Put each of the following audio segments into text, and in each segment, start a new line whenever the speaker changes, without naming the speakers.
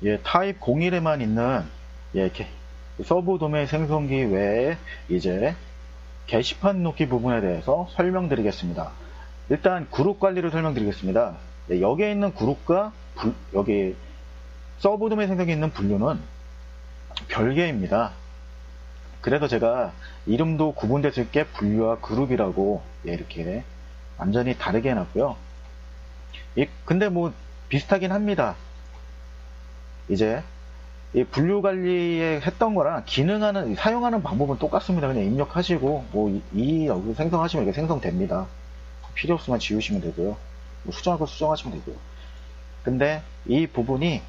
예, 타입 01에만 있는 예, 서브 도메인 생성기 외에 이제 게시판 놓기 부분에 대해서 설명드리겠습니다. 일단 그룹 관리를 설명드리겠습니다. 예, 여기에 있는 그룹과 여기 서브 도메인 생성기에 있는 분류는 별개입니다. 그래서 제가 이름도 구분될 수 있게 분류와 그룹이라고 예, 이렇게 완전히 다르게 해놨고요. 예, 근데 뭐 비슷하긴 합니다. 이제 이 분류 관리에 했던 거랑 사용하는 방법은 똑같습니다. 그냥 입력하시고 여기 생성하시면 이게 생성됩니다. 필요 없으면 지우시면 되고요. 뭐 수정할 거 수정하시면 되고요. 근데 이 부분이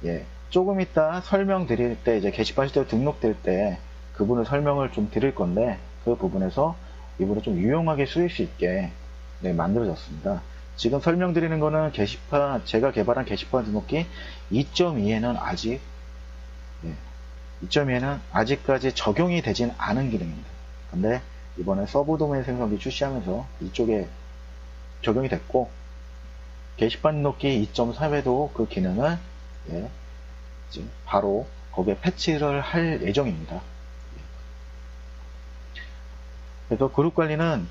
예, 조금 이따 설명드릴 때 이제 게시판 시스템 등록될 때 그 부분을 설명을 좀 드릴 건데 그 부분에서 이 부분을 좀 유용하게 쓰일 수 있게 네, 만들어졌습니다. 지금 설명드리는 거는 제가 개발한 게시판 등록기 2.2에는 아직 2.2에는 아직까지 적용이 되진 않은 기능입니다. 근데 이번에 서브 도메인 생성기 출시하면서 이쪽에 적용이 됐고 게시판 등록기 2.3에도 그 기능을 이제 바로 거기에 패치를 할 예정입니다. 그래서 그룹 관리는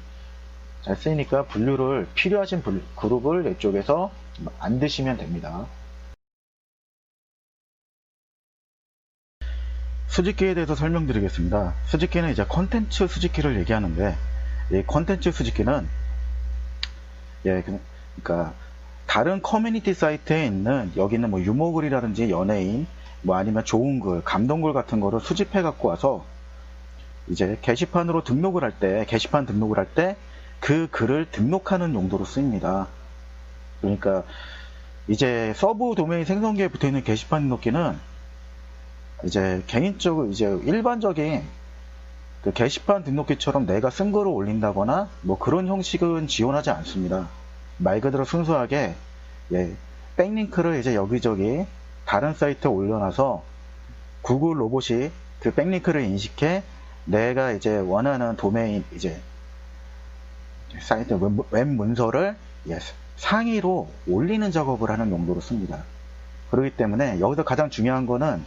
잘 쓰이니까 분류를 필요하신 그룹을 이쪽에서 만드시면 됩니다. 수집기에 대해서 설명드리겠습니다. 수집기는 이제 컨텐츠 수집기를 얘기하는데 이 컨텐츠 수집기는 그러니까 다른 커뮤니티 사이트에 있는 여기 있는 뭐 유머글이라든지 연예인 뭐 아니면 좋은 글, 감동글 같은 거를 수집해 갖고 와서 이제 게시판으로 등록을 할 때 게시판 등록을 할 때 그 글을 등록하는 용도로 쓰입니다. 그러니까 이제 서브 도메인 생성기에 붙어 있는 게시판 등록기는 이제 개인적으로 이제 일반적인 그 게시판 등록기처럼 내가 쓴 글을 올린다거나 뭐 그런 형식은 지원하지 않습니다. 말 그대로 순수하게 백링크를 이제 여기저기 다른 사이트에 올려놔서 구글 로봇이 그 백링크를 인식해 내가 이제 원하는 도메인 이제 사이트 웹 문서를 상위로 올리는 작업을 하는 용도로 씁니다. 그렇기 때문에 여기서 가장 중요한 거는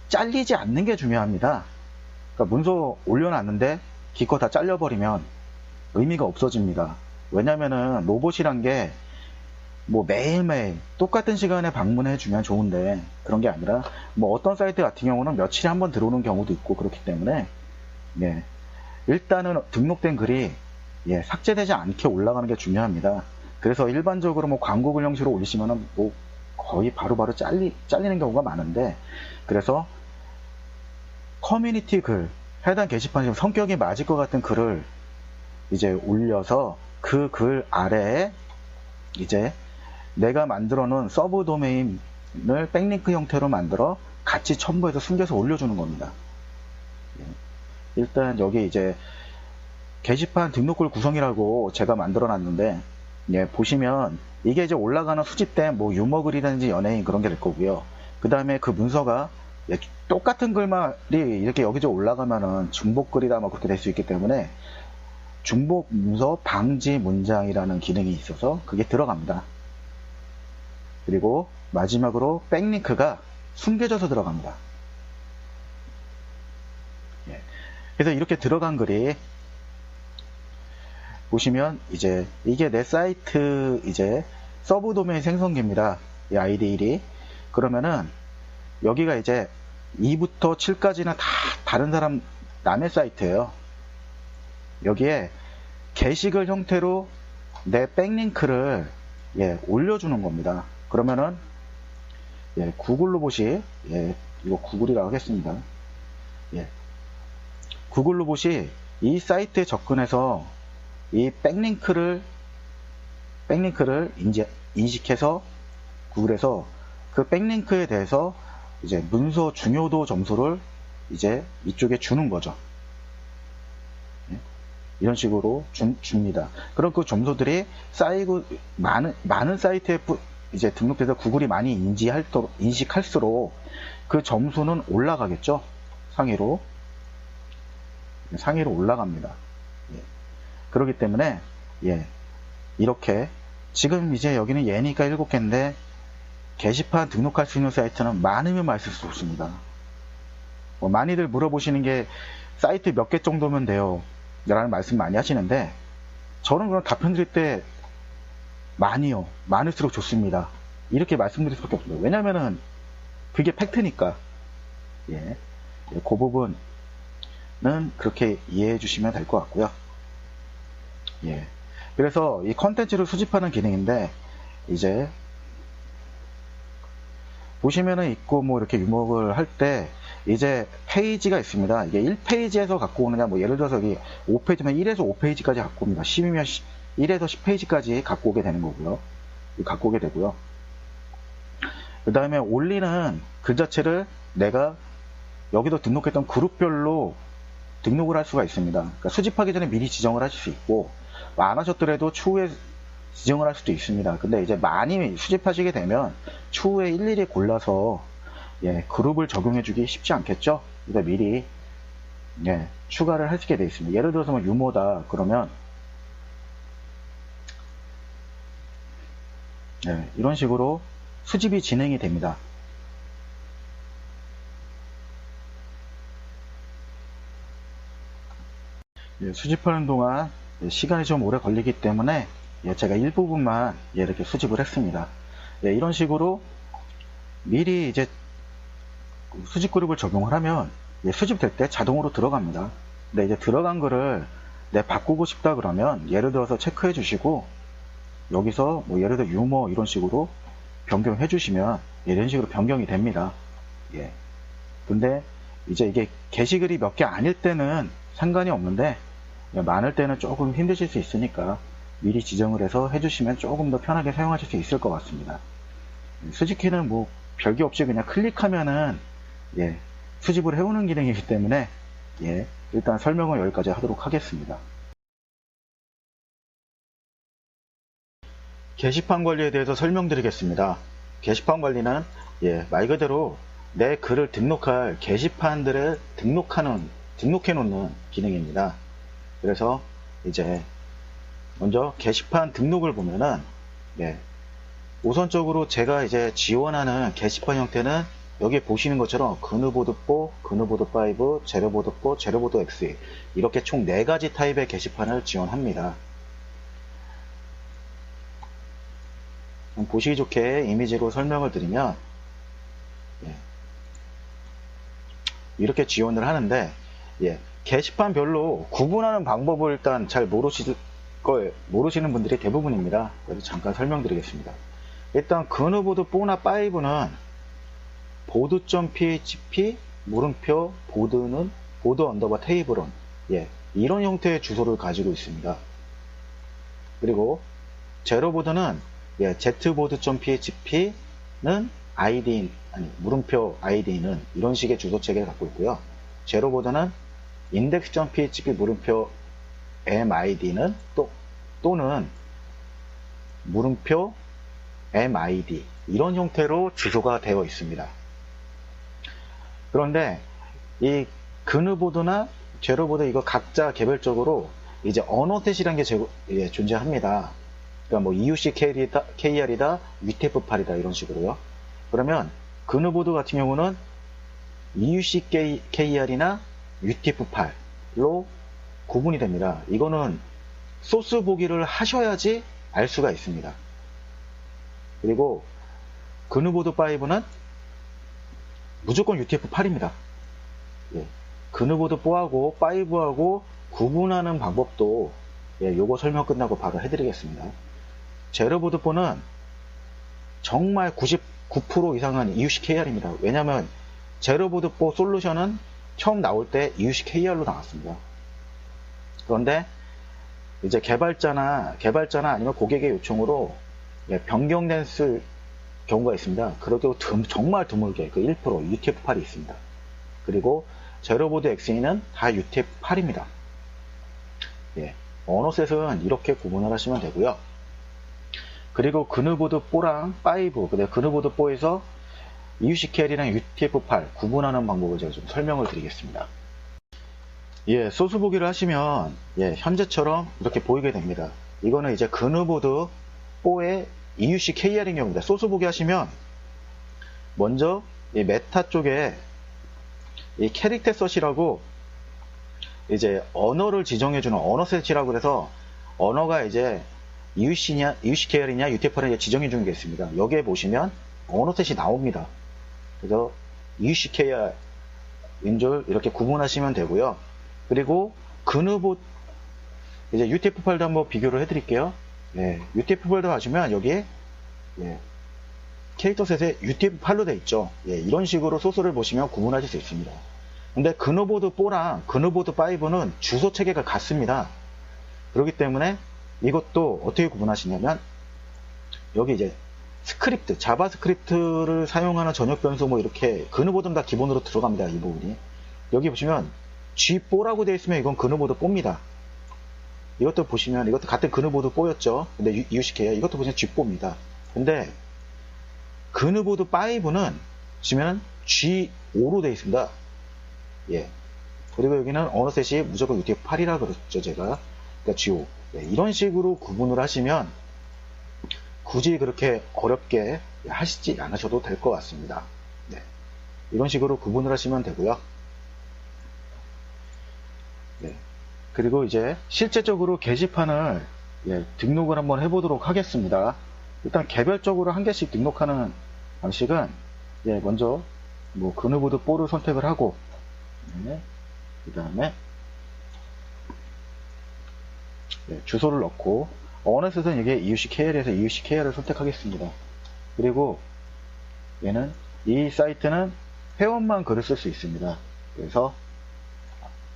잘리지 않는 게 중요합니다. 그러니까 문서 올려놨는데 기껏 다 잘려버리면 의미가 없어집니다. 왜냐면은 로봇이란 게 뭐 매일매일 똑같은 시간에 방문해주면 좋은데 그런 게 아니라 뭐 어떤 사이트 같은 경우는 며칠에 한 번 들어오는 경우도 있고 그렇기 때문에 일단은 등록된 글이 삭제되지 않게 올라가는 게 중요합니다. 그래서 일반적으로 뭐 광고글 형식으로 올리시면은 뭐 거의 바로바로 잘리는 경우가 많은데 그래서 커뮤니티 글, 해당 게시판이 성격이 맞을 것 같은 글을 이제 올려서 그 글 아래에 이제 내가 만들어 놓은 서브 도메인을 백링크 형태로 만들어 같이 첨부해서 숨겨서 올려주는 겁니다. 일단 여기 이제 게시판 등록글 구성이라고 제가 만들어 놨는데 보시면 이게 이제 올라가는 수집된 뭐 유머글이라든지 연예인 그런 게 될 거고요. 그 다음에 그 문서가 똑같은 글말이 이렇게 여기저기 올라가면은 중복글이다 뭐 그렇게 될 수 있기 때문에 중복 문서 방지 문장이라는 기능이 있어서 그게 들어갑니다. 그리고 마지막으로 백링크가 숨겨져서 들어갑니다. 그래서 이렇게 들어간 글이 보시면 이제 이게 내 사이트 이제 서브 도메인 생성기입니다. 이 아이디 1이 그러면은 여기가 이제 2부터 7까지는 다 다른 사람 남의 사이트예요. 여기에 게시글 형태로 내 백링크를 올려주는 겁니다. 그러면은 구글 로봇이 이거 구글이라고 하겠습니다. 구글 로봇이 이 사이트에 접근해서 이 백링크를 인식해서 구글에서 그 백링크에 대해서 이제 문서 중요도 점수를 이제 이쪽에 주는 거죠. 이런 식으로 줍니다. 그럼 그 점수들이 쌓이고 많은 사이트에 이제 등록돼서 구글이 많이 인식할수록 그 점수는 올라가겠죠. 상위로 올라갑니다. 그렇기 때문에 이렇게 지금 이제 여기는 얘니까 7개인데 게시판 등록할 수 있는 사이트는 많으면 많을수록 좋습니다. 많이들 물어보시는 게 사이트 몇 개 정도면 돼요 라는 말씀 많이 하시는데, 저는 그런 답변 드릴 때 많이요, 많을수록 좋습니다 이렇게 말씀드릴 수밖에 없습니다. 왜냐면은 그게 팩트니까. 예, 그 부분은 그렇게 이해해 주시면 될 것 같고요. 예, 그래서 이 컨텐츠를 수집하는 기능인데, 이제 보시면은 있고 뭐 이렇게 유목을 할 때 이제 페이지가 있습니다. 이게 1페이지에서 갖고 오느냐, 뭐 예를 들어서 여기 5페이지면 1에서 5페이지까지 갖고 옵니다. 10이면 1에서 10페이지까지 갖고 오게 되는 거고요. 갖고 오게 되고요. 그 다음에 올리는 글 자체를 내가 여기도 등록했던 그룹별로 등록을 할 수가 있습니다. 그러니까 수집하기 전에 미리 지정을 하실 수 있고, 안 하셨더라도 추후에 지정을 할 수도 있습니다. 근데 이제 많이 수집하시게 되면 추후에 일일이 골라서 그룹을 적용해 주기 쉽지 않겠죠. 그러니까 미리 추가를 하시게 되어 있습니다. 예를 들어서 뭐 유모다 그러면 이런 식으로 수집이 진행이 됩니다. 수집하는 동안 시간이 좀 오래 걸리기 때문에 제가 일부분만 이렇게 수집을 했습니다. 이런 식으로 미리 이제 수집 그룹을 적용을 하면 수집될 때 자동으로 들어갑니다. 근데 이제 들어간 거를 바꾸고 싶다 그러면 예를 들어서 체크해 주시고, 여기서 뭐 예를 들어 유머 이런 식으로 변경해 주시면 이런 식으로 변경이 됩니다. 근데 이제 이게 게시글이 몇 개 아닐 때는 상관이 없는데, 많을 때는 조금 힘드실 수 있으니까 미리 지정을 해서 해주시면 조금 더 편하게 사용하실 수 있을 것 같습니다. 수집키는 뭐 별게 없이 그냥 클릭하면은 수집을 해오는 기능이기 때문에 일단 설명은 여기까지 하도록 하겠습니다. 게시판 관리에 대해서 설명드리겠습니다. 게시판 관리는 말 그대로 내 글을 등록할 게시판들을 등록해 놓는 기능입니다. 그래서 이제 먼저 게시판 등록을 보면은 우선적으로 제가 이제 지원하는 게시판 형태는 여기 보시는 것처럼 그누보드4, 그누보드5, 제로보드4, 제로보드 X 이렇게 총 4가지 타입의 게시판을 지원합니다. 보시기 좋게 이미지로 설명을 드리면 이렇게 지원을 하는데, 게시판별로 구분하는 방법을 일단 잘 모르시는 분들이 대부분입니다. 그래서 잠깐 설명드리겠습니다. 일단 그누보드4나 5는 보드.php 물음표 보드는 보드 언더바 테이블온 이런 형태의 주소를 가지고 있습니다. 그리고 제로보드는 zboard.php는 id 물음표 id는 이런 식의 주소 체계를 갖고 있고요. 제로보드는 index.php 물음표 mid는 또는 물음표 mid 이런 형태로 주소가 되어 있습니다. 그런데 이 그누보드나 제로보드 이거 각자 개별적으로 이제 언어셋이라는 게 존재합니다. 그러니까 뭐 EUC-KR이다, UTF-8이다 이런 식으로요. 그러면 그누보드 같은 경우는 EUC-KR이나 UTF-8로 구분이 됩니다. 이거는 소스 보기를 하셔야지 알 수가 있습니다. 그리고 그누보드 5는 무조건 UTF-8입니다. 그누보드 4하고 5하고 구분하는 방법도 요거 설명 끝나고 바로 해드리겠습니다. 제로보드 4는 정말 99% 이상은 EUC-KR입니다. 왜냐하면 제로보드 4 솔루션은 처음 나올 때 EUC-KR로 나왔습니다. 그런데 이제 개발자나 아니면 고객의 요청으로 변경된 경우가 있습니다. 그래도 정말 드물게 그 1% UTF-8이 있습니다. 그리고 제로보드 XE는 다 UTF-8입니다. 언어셋은 이렇게 구분을 하시면 되고요. 그리고 그누보드 4랑 5, 그누보드 4에서 EUC-KR이랑 UTF-8 구분하는 방법을 제가 좀 설명을 드리겠습니다. 소스 보기를 하시면 현재처럼 이렇게 보이게 됩니다. 이거는 이제 그누보드 4의 EUC-KR인 경우입니다. 소스 보기 하시면 먼저 이 메타 쪽에 이 캐릭터 셋이라고 이제 언어를 지정해주는 언어 셋이라고 그래서 언어가 이제 EUC 계열이냐 UTF-8이냐 지정해주는 게 있습니다. 여기에 보시면 언어 셋이 나옵니다. 그래서 EUC 계열인 줄 이렇게 구분하시면 되고요. 그리고 근후보 이제 UTF-8도 한번 비교를 해드릴게요. 예, UTF-8도 하시면 여기에 예, 캐릭터 셋에 UTF-8로 되어 있죠. 예, 이런 식으로 소스를 보시면 구분하실 수 있습니다. 근데 근후보드 4랑 근후보드 5는 주소 체계가 같습니다. 그렇기 때문에 이것도 어떻게 구분하시냐면 여기 이제 스크립트, 자바스크립트를 사용하는 전역 변수 뭐 이렇게 근후보드는 다 기본으로 들어갑니다. 이 부분이. 여기 보시면 G4라고 되어 있으면 이건 근후보드 4입니다. 이것도 보시면 이것도 같은 근후보드 4였죠. 근데 EUCK야. 이것도 보시면 G4입니다. 근데 근후보드 5는 보시면 G5로 되어 있습니다. 예. 그리고 여기는 언어 셋이 무조건 UTF-8이라 그랬죠, 제가. 그러니까 G5. 예, 이런 식으로 구분을 하시면 굳이 그렇게 어렵게 하시지 않으셔도 될 것 같습니다. 네. 이런 식으로 구분을 하시면 되고요. 네. 그리고 이제 실제적으로 게시판을 등록을 한번 해보도록 하겠습니다. 일단 개별적으로 한 개씩 등록하는 방식은 먼저 뭐 근후보드 4를 선택을 하고 그 다음에 주소를 넣고 언어셋은 이게 EUC-KL에서 EUC-KL을 선택하겠습니다. 그리고 얘는 이 사이트는 회원만 글을 쓸 수 있습니다. 그래서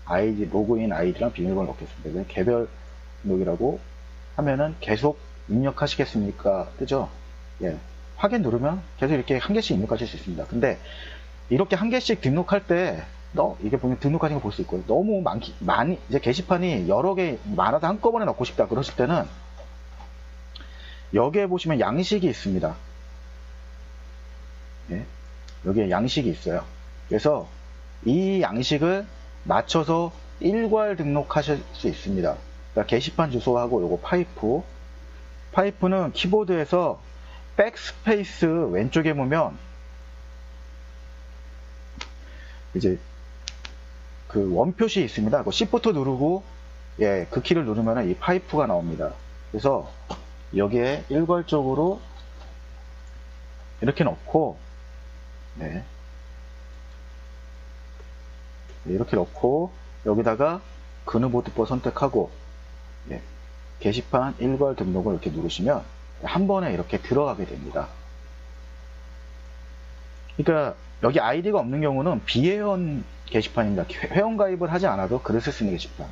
아이디, 로그인 아이디랑 비밀번호 넣겠습니다. 개별 등록이라고 하면은 계속 입력하시겠습니까? 뜨죠? 예. 확인 누르면 계속 이렇게 한 개씩 입력하실 수 있습니다. 근데 이렇게 한 개씩 등록할 때 이게 보면 등록하신 거 볼 수 있고요. 너무 많이, 이제 게시판이 여러 개 많아서 한꺼번에 넣고 싶다 그러실 때는 여기에 보시면 양식이 있습니다. 예. 여기에 양식이 있어요. 그래서 이 양식을 맞춰서 일괄 등록하실 수 있습니다. 그러니까 게시판 주소하고 요거 파이프는 키보드에서 백스페이스 왼쪽에 보면 이제 그 원표시 있습니다. 그 Shift 누르고 그 키를 누르면 이 파이프가 나옵니다. 그래서 여기에 일괄적으로 이렇게 넣고 이렇게 넣고 여기다가 근후보드 4 선택하고 게시판 일괄 등록을 이렇게 누르시면 한 번에 이렇게 들어가게 됩니다. 그러니까 여기 아이디가 없는 경우는 비회원 게시판입니다. 회원 가입을 하지 않아도 글을 쓸 수 있는 게시판.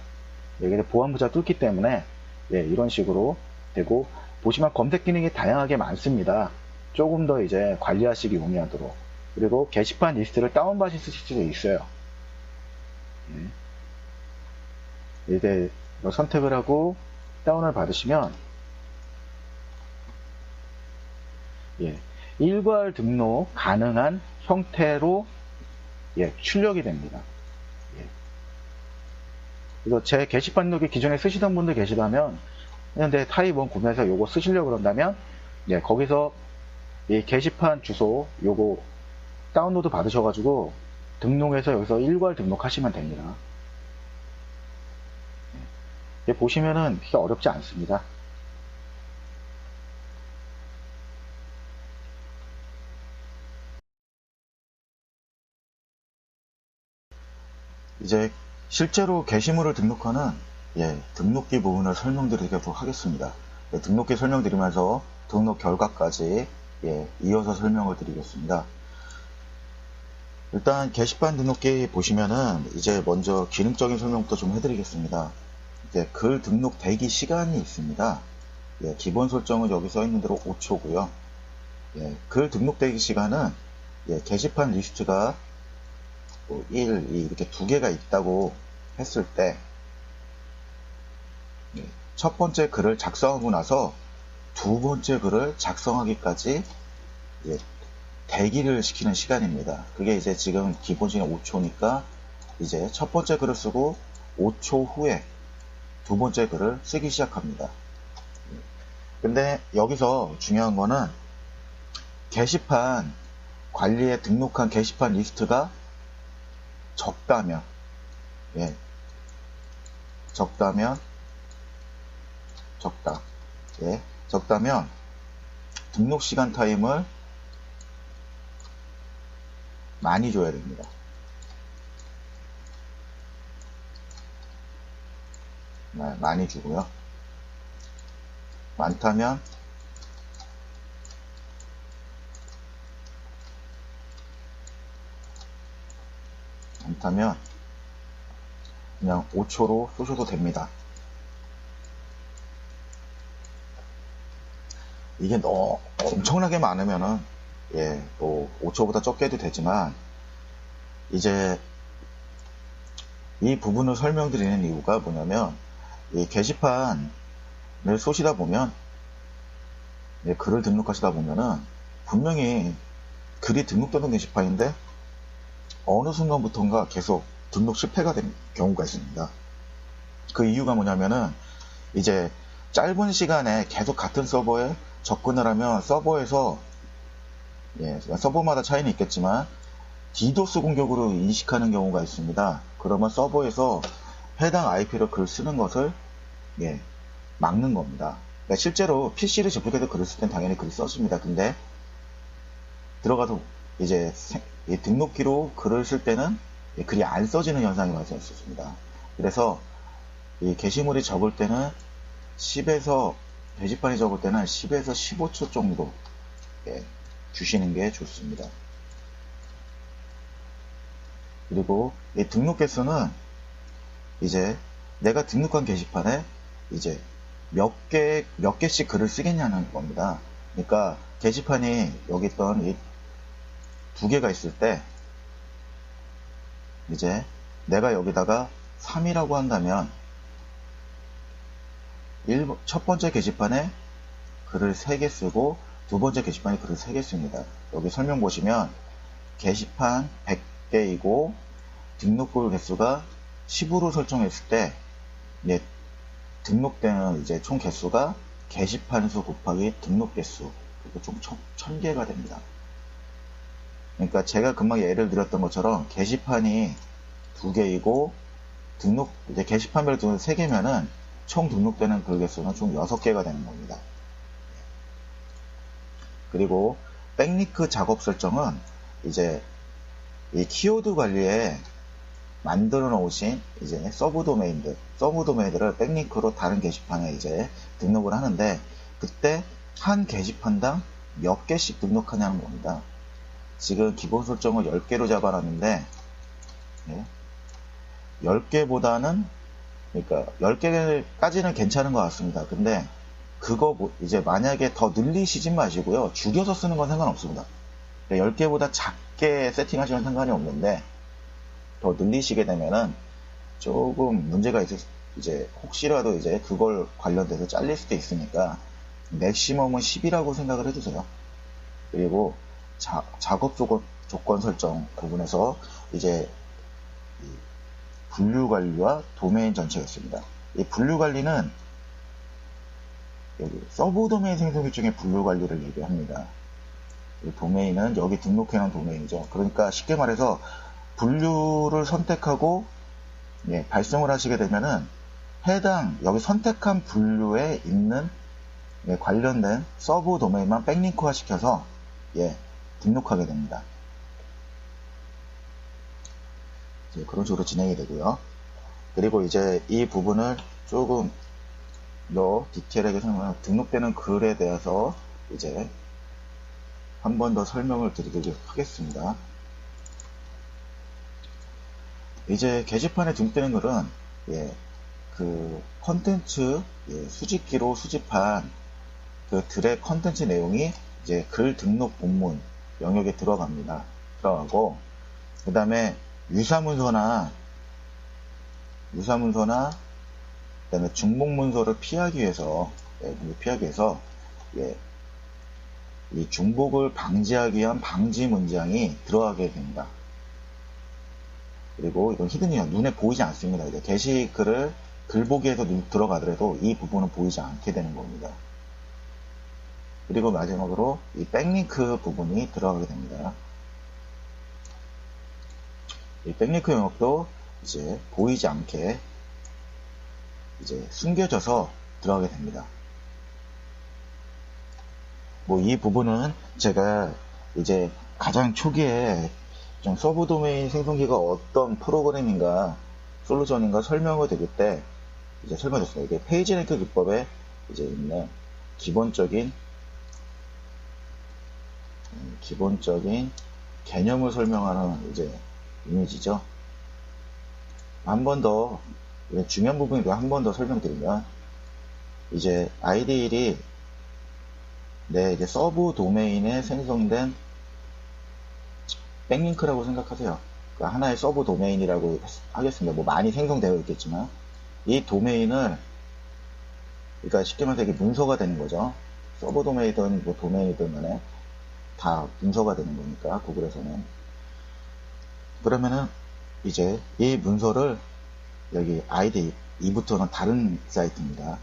여기에 보안부자 뚫기 때문에 이런 식으로 되고, 보시면 검색 기능이 다양하게 많습니다. 조금 더 이제 관리하시기 용이하도록. 그리고 게시판 리스트를 다운받으실 수도 있어요. 이제 선택을 하고 다운을 받으시면 일괄 등록 가능한 형태로 출력이 됩니다. 그래서 제 게시판 등록이 기존에 쓰시던 분들 계시다면 근데 타입 1 구매해서 요거 쓰시려고 그런다면 거기서 이 게시판 주소 요거 다운로드 받으셔가지고 등록해서 여기서 일괄 등록하시면 됩니다. 보시면은 그게 어렵지 않습니다. 이제 실제로 게시물을 등록하는 등록기 부분을 설명드리도록 하겠습니다. 등록기 설명드리면서 등록 결과까지 이어서 설명을 드리겠습니다. 일단 게시판 등록기 보시면은 이제 먼저 기능적인 설명부터 좀 해드리겠습니다. 글 등록 대기 시간이 있습니다. 기본 설정은 여기 써 있는 대로 5초고요. 글 등록 대기 시간은 게시판 리스트가 1, 2 이렇게 두 개가 있다고 했을 때 첫 번째 글을 작성하고 나서 두 번째 글을 작성하기까지 대기를 시키는 시간입니다. 그게 이제 지금 기본 시간 5초니까 이제 첫 번째 글을 쓰고 5초 후에 두 번째 글을 쓰기 시작합니다. 근데 여기서 중요한 거는 게시판 관리에 등록한 게시판 리스트가 적다면, 예, 적다면, 등록 시간 타임을 많이 줘야 됩니다. 많이 주고요. 많다면 그냥 5초로 쏘셔도 됩니다. 이게 엄청나게 많으면은 또 5초보다 적게 해도 되지만, 이제 이 부분을 설명드리는 이유가 뭐냐면, 이 게시판을 쏘시다 보면, 글을 등록하시다 보면은 분명히 글이 등록되는 게시판인데 어느 순간부터인가 계속 등록 실패가 되는 경우가 있습니다. 그 이유가 뭐냐면은, 이제 짧은 시간에 계속 같은 서버에 접근을 하면 서버에서, 서버마다 차이는 있겠지만 디도스 공격으로 인식하는 경우가 있습니다. 그러면 서버에서 해당 IP로 글 쓰는 것을 막는 겁니다. 그러니까 실제로 PC를 접속해서 글을 쓸 땐 당연히 글을 썼습니다. 근데 들어가서 이제 등록기로 글을 쓸 때는 글이 안 써지는 현상이 발생했었습니다. 그래서 이 게시물이 적을 때는 게시판이 적을 때는 10에서 15초 정도 주시는 게 좋습니다. 그리고 이 등록 개수는 이제 내가 등록한 게시판에 이제 몇 개씩 글을 쓰겠냐는 겁니다. 그러니까 게시판이 여기 있던 이 2개가 있을 때, 이제 내가 여기다가 3이라고 한다면 첫 번째 게시판에 글을 3개 쓰고 두 번째 게시판에 글을 3개 씁니다. 여기 설명 보시면 게시판 100개이고 등록글 개수가 10으로 설정했을 때 등록되는 이제 총 개수가 게시판 수 곱하기 등록 개수, 그리고 총 1000개가 됩니다. 그러니까 제가 금방 예를 드렸던 것처럼 게시판이 2개이고 이제 게시판별로 3개면은 총 등록되는 글 개수는 총 6개가 되는 겁니다. 그리고 백링크 작업 설정은 이제 이 키워드 관리에 만들어 놓으신 이제 서브 도메인들을 백링크로 다른 게시판에 이제 등록을 하는데, 그때 한 게시판당 몇 개씩 등록하냐는 겁니다. 지금 기본 설정을 10개로 잡아놨는데 10개보다는, 그러니까 10개까지는 괜찮은 것 같습니다. 근데 그거 이제 만약에 더 늘리시진 마시고요. 줄여서 쓰는 건 상관없습니다. 10개보다 작게 세팅하시면 상관이 없는데 더 늘리시게 되면은 조금 문제가 이제 혹시라도 이제 그걸 관련돼서 잘릴 수도 있으니까 맥시멈은 10이라고 생각을 해주세요. 그리고 작업 조건 설정 부분에서 이제 분류 관리와 도메인 전체가 있습니다. 이 분류 관리는 여기 서브 도메인 생성기 중에 분류 관리를 얘기합니다. 이 도메인은 여기 등록해놓은 도메인이죠. 그러니까 쉽게 말해서 분류를 선택하고 발송을 하시게 되면은 여기 선택한 분류에 있는 관련된 서브 도메인만 백링크화 시켜서 등록하게 됩니다. 그런 식으로 진행이 되고요. 그리고 이제 이 부분을 조금 더 디테일하게 설명하면 등록되는 글에 대해서 이제 한 번 더 설명을 드리도록 하겠습니다. 이제 게시판에 등록되는 글은 그 컨텐츠 수집기로 수집한 그 글의 컨텐츠 내용이 이제 글 등록 본문 영역에 들어가고, 그 다음에 유사문서나 그다음에 중복문서를 피하기 위해서 이 중복을 방지하기 위한 방지 문장이 들어가게 됩니다. 그리고 이건 히든이요. 눈에 보이지 않습니다. 이제 게시글을 글보기에서 들어가더라도 이 부분은 보이지 않게 되는 겁니다. 그리고 마지막으로 이 백링크 부분이 들어가게 됩니다. 이 백링크 영역도 이제 보이지 않게 이제 숨겨져서 들어가게 됩니다. 뭐 이 부분은 제가 이제 가장 초기에 좀 서브 도메인 생성기가 어떤 프로그램인가 솔루션인가 설명을 드릴 때 이제 설명드렸습니다. 이게 페이지 랭크 기법에 이제 있는 기본적인 개념을 설명하는 이제 이미지죠. 한 번 더 중요한 부분이고 한 번 더 설명드리면 이제 아이디일이 내 이제 서브 도메인에 생성된 백링크라고 생각하세요. 그러니까 하나의 서브 도메인이라고 하겠습니다. 뭐 많이 생성되어 있겠지만 이 도메인을 그러니까 쉽게 말해서 이게 문서가 되는 거죠. 서브 도메인이든 뭐 도메인이든 간에 다 문서가 되는 거니까 구글에서는. 그러면은 이제 이 문서를 여기 아이디 2부터는 다른 사이트입니다.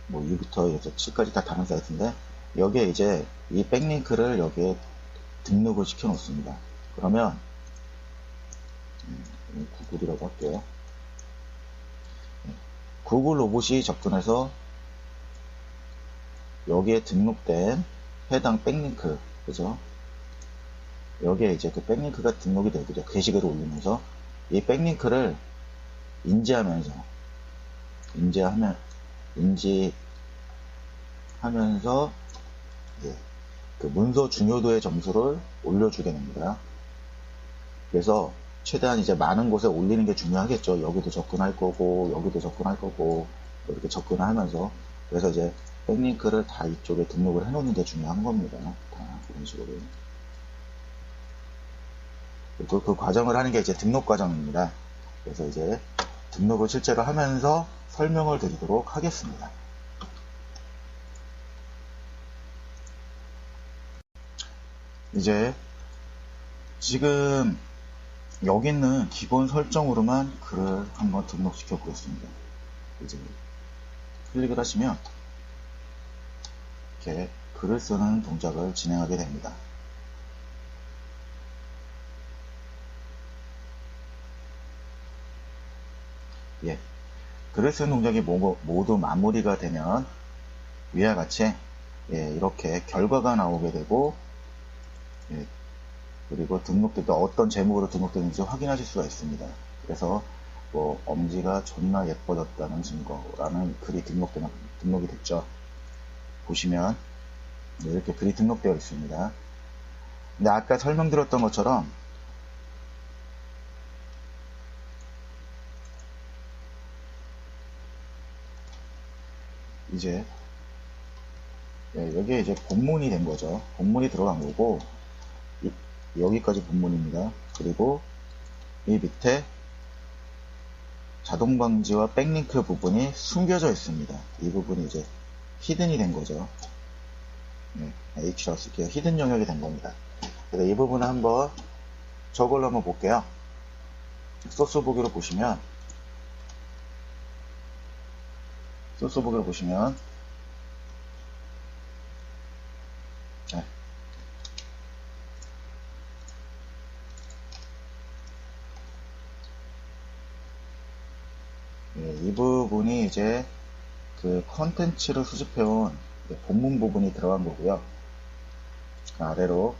뭐 2부터 7까지 다 다른 사이트인데 여기에 이제 이 백링크를 여기에 등록을 시켜 놓습니다. 그러면 구글이라고 할게요. 구글 로봇이 접근해서 여기에 등록된 해당 백링크, 그죠? 여기에 이제 그 백링크가 등록이 되죠. 게시글을 올리면서 이 백링크를 인지하면서 그 문서 중요도의 점수를 올려주게 됩니다. 그래서 최대한 이제 많은 곳에 올리는 게 중요하겠죠. 여기도 접근할 거고 여기도 접근할 거고 이렇게 접근을 하면서 그래서 이제 백링크를 다 이쪽에 등록을 해 놓는 게 중요한 겁니다. 다 그런 식으로. 그리고 그 과정을 하는 게 이제 등록 과정입니다. 그래서 이제 등록을 실제로 하면서 설명을 드리도록 하겠습니다. 이제 지금 여기 있는 기본 설정으로만 글을 한번 등록시켜 보겠습니다. 이제 클릭을 하시면 이렇게 글을 쓰는 동작을 진행하게 됩니다. 예, 글을 쓰는 동작이 모두 마무리가 되면 위와 같이 이렇게 결과가 나오게 되고 그리고 등록될 때 어떤 제목으로 등록되는지 확인하실 수가 있습니다. 그래서 뭐 엄지가 존나 예뻐졌다는 증거라는 글이 등록이 됐죠. 보시면 이렇게 글이 등록되어 있습니다. 근데 아까 설명드렸던 것처럼 이제 여기에 이제 본문이 된 거죠. 본문이 들어간 거고 여기까지 본문입니다. 그리고 이 밑에 자동 방지와 백링크 부분이 숨겨져 있습니다. 이 부분이 이제 히든이 된 거죠. H라고 쓸게요. 히든 영역이 된 겁니다. 그래서 이 부분을 한번 저걸로 한번 볼게요. 소스 보기로 보시면 이 부분이 이제 그 컨텐츠를 수집해온 본문 부분이 들어간 거고요. 아래로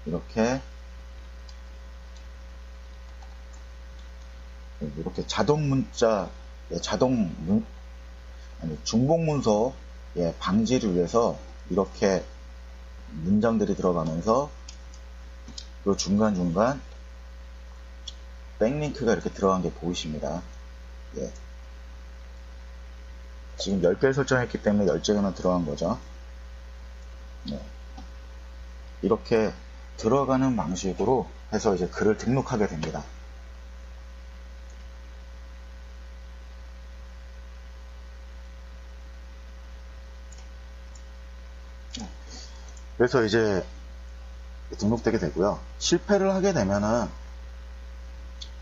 이렇게 자동 문자, 중복 문서 방지를 위해서 이렇게 문장들이 들어가면서 그 중간중간 백링크가 이렇게 들어간 게 보이십니다. 지금 10개 설정했기 때문에 10개만 들어간 거죠. 이렇게 들어가는 방식으로 해서 이제 글을 등록하게 됩니다. 그래서 이제 등록되게 되고요. 실패를 하게 되면은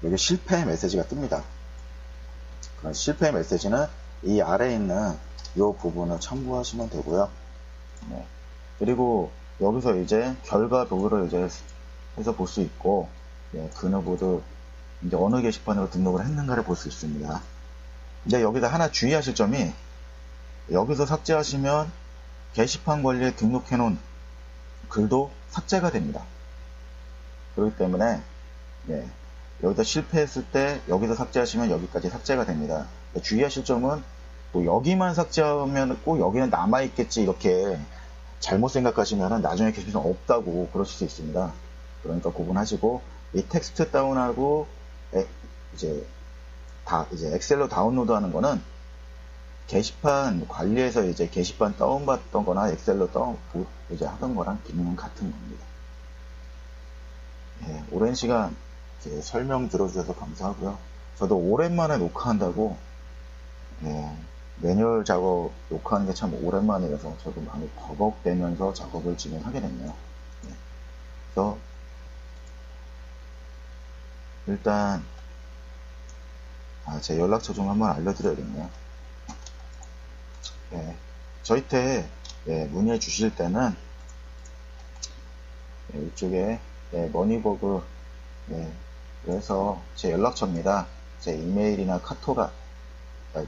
여기 실패 메시지가 뜹니다. 그럼 실패 메시지는 이 아래에 있는 이 부분을 참고하시면 되고요. 그리고 여기서 이제 결과 도구를 이제 해서 볼 수 있고, 예, 그 누구도 이제 어느 게시판으로 등록을 했는가를 볼 수 있습니다. 이제 여기서 하나 주의하실 점이, 여기서 삭제하시면 게시판 관리에 등록해 놓은 글도 삭제가 됩니다. 그렇기 때문에, 예, 여기다 실패했을 때 여기서 삭제하시면 여기까지 삭제가 됩니다. 주의하실 점은, 또 여기만 삭제하면 꼭 여기는 남아있겠지 이렇게 잘못 생각하시면 나중에 게시판 없다고 그러실 수 있습니다. 그러니까 구분하시고, 이 텍스트 다운하고 이제 엑셀로 다운로드 하는 거는 게시판 관리해서 이제 게시판 다운받던 거나 엑셀로 이제 하던 거랑 기능은 같은 겁니다. 예, 오랜 시간 설명 들어주셔서 감사하고요. 저도 오랜만에 녹화한다고, 예, 매뉴얼 작업 녹화하는 게 참 오랜만이라서 저도 많이 버벅대면서 작업을 진행하게 됐네요. 예, 그래서 일단 제 연락처 좀 한번 알려드려야겠네요. 예, 저희한테 문의해 주실 때는 이쪽에 머니버그 그래서 제 연락처입니다. 제 이메일이나 카톡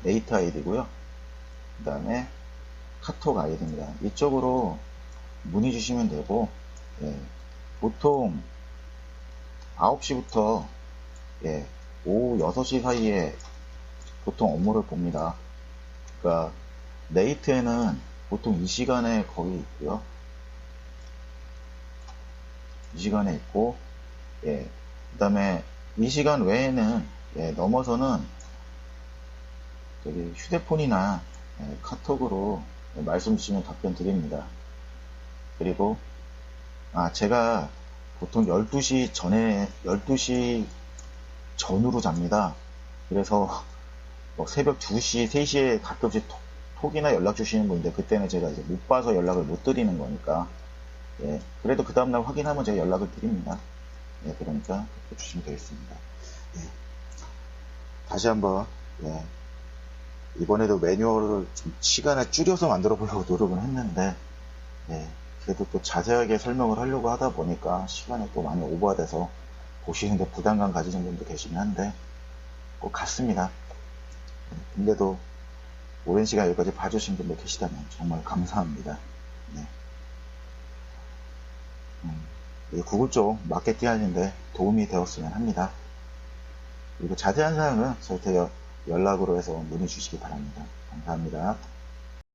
네이트 아이디고요. 그 다음에 카톡 아이디입니다. 이쪽으로 문의 주시면 되고, 보통 9시부터 오후 6시 사이에 보통 업무를 봅니다. 그러니까 네이트에는 보통 이 시간에 거의 있고요. 이 시간에 있고, 그 다음에 이 시간 외에는 넘어서는 저기 휴대폰이나 카톡으로 말씀 주시면 답변 드립니다. 그리고 제가 보통 12시 전후로 잡니다. 그래서 새벽 2시, 3시에 가끔씩 톡이나 연락 주시는 분인데, 그때는 제가 이제 못 봐서 연락을 못 드리는 거니까, 그래도 그 다음날 확인하면 제가 연락을 드립니다. 그러니까 그렇게 주시면 되겠습니다. 다시 한번, 이번에도 매뉴얼을 좀 시간을 줄여서 만들어 보려고 노력은 했는데, 그래도 또 자세하게 설명을 하려고 하다 보니까 시간이 또 많이 오버가 돼서 보시는데 부담감 가지신 분도 계시긴 한데, 꼭 같습니다. 근데도 오랜 시간 여기까지 봐주신 분들 계시다면 정말 감사합니다. 구글 쪽 마케팅 하는데 도움이 되었으면 합니다. 그리고 자세한 사항은 저한테 연락으로 해서 문의 주시기 바랍니다. 감사합니다.